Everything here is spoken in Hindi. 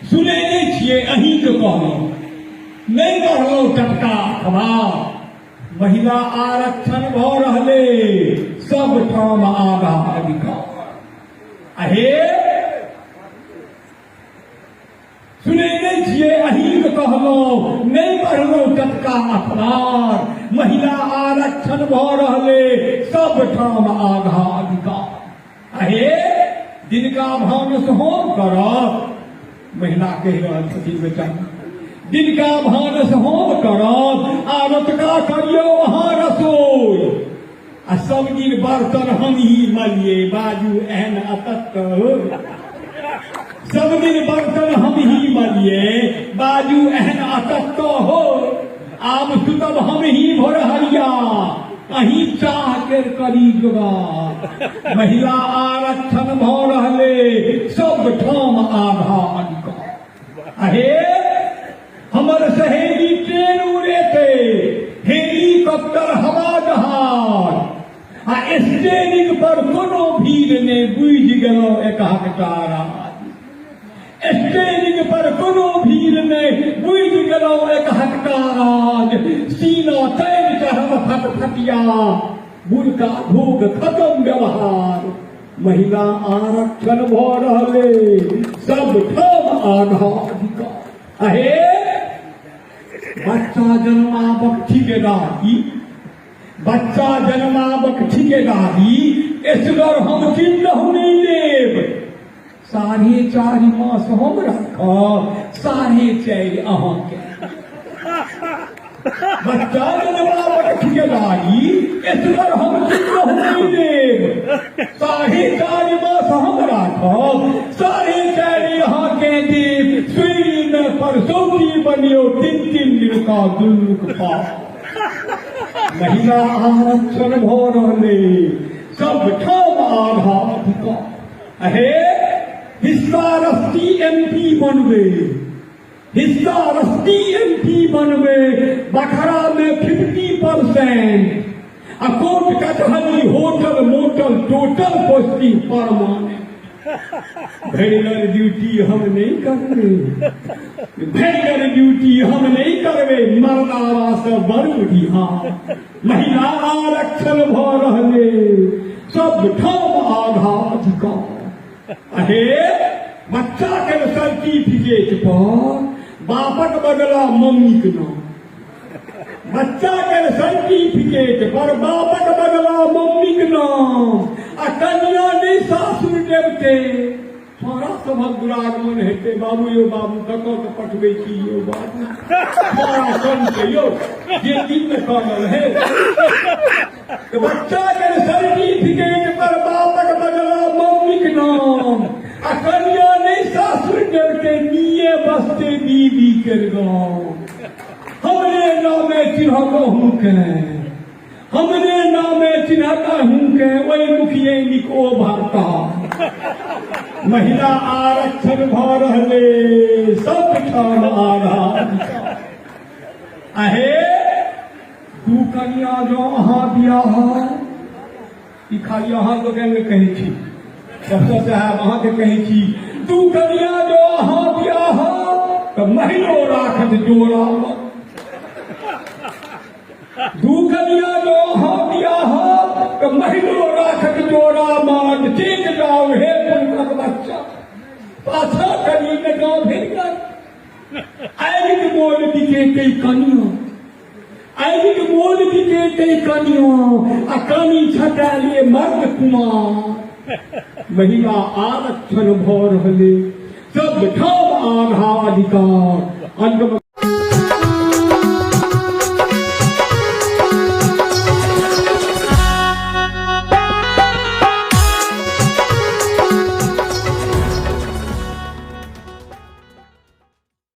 सुने नहीं छिए अहीं के कहलहुँ नहीं कहलहुँ टटका अखबार महिला आरक्षण भ रहले सब ठाम आगा अधिकार अहे सुने नहीं छिए अहीं के कहलहुँ नहीं कहलहुँ टटका अखबार महिला आरक्षण भ रहले सब ठाम आगा अधिकार अहे जिनका भानस होम करब महिला कह रहल छथिन बेटा जिनका भानस होम करब आ रतका करियो अहाँ रसोई आ सब दिन बर्तन हम ही मलिए बाजू एहन अतत सब दिन बर्तन हम ही मलिए बाजू एहन अतत हो आब सुतब हम ही भोरहरिया अहीं चाह के करी जुगाड़ महिला आरक्षण भ रहले सब ठाम आधा अधिकार अहे हमर सहेली ट्रेन उड़े थे हेलीकॉप्टर हवा जहाज आ स्टेरिंग पर कोनो भीड़ ने बुझि गेलो एक हकटारा स्टेरिंग पर कोनो भीड़ ने बुझि गेलो एक हकटारा सीना तैर चढ़ल फटफटिया बुरका भूख खत्म व्यवहार महिला आरक्षण भ रहले सब ठाम आधा अधिकार अहे बच्चा जन्माबक ठिकेदारी बच्चा जन्माबक ठिकेदारी इसगर हम किन्नहु नहीं लेब 4.5 मास हम रखब 4.5 अहाँके बच्चा जन्माबक ठिकेदारी इसगर हम किन्नहु नहीं लेब 4.5 मास हम राखब 4.5 अहाँके देब सुई में परसौती बनियो 3 दिन का दुल्लुक पास महिला आरक्षण भ रहले सब ठाम आधा अधिकार अहे हिस्सा रस्ती एमपी बनबे हिस्सा रस्ती एमपी बनबे बखरा में 50% आ कोर्ट कचहरी hotel motel total posting permanent भेड़र ड्यूटी हम नहीं करबे भेड़र ड्यूटी हम नहीं करबे मर्दावा से बड़ू बिहार महिला आरक्षण भ रहले सब ठाम आधा अधिकार अहे बच्चा के सर्टिफिकेट पर बापक बदला मम्मी के नाम बच्चा के सर्टिफिकेट पर बापक बदला मम्मी के नाम आ कन्या नहीं सासुर देवते छोरा सभक दुरागमन हेते बाबू यो बाबू कतऽ के पठबै छी यो बाबू छोरा कम के यो जे दिन में कहल है तो बच्चा के सर्टिफिकेट पर बापक बदला मम्मी के नाम आ कन्या नहीं सासुर देवते निये बसते बीबी के गाँव हमरे नामे चिन्हता हूँ के हमरे नामे चिन्हता हूँ के वही मुखिए निको भरता महिला आरक्षण भ रहले सब ठाम आधा अधिकार अहे दू कन्या जो अहाँ बियाह ई खाली अहाँ लोग कहै छी सबसे साहब अहाँ के कहै छी दू कन्या जो अहाँ बियाह तो महिलो राखत जोड़ा दू कन्या जो अहाँ बियाह तो महिलो राखत जोड़ा मान चेक जाओ हे पुनक बच्चा पाछा करी के गाँव भेज गए आगि के मोल बिकेते कनिया आगि के मोल बिकेते कनिया आ कनी छटालिए मर्द कुमार महिला आरक्षण भ रहले सब ठाम आधा अधिकार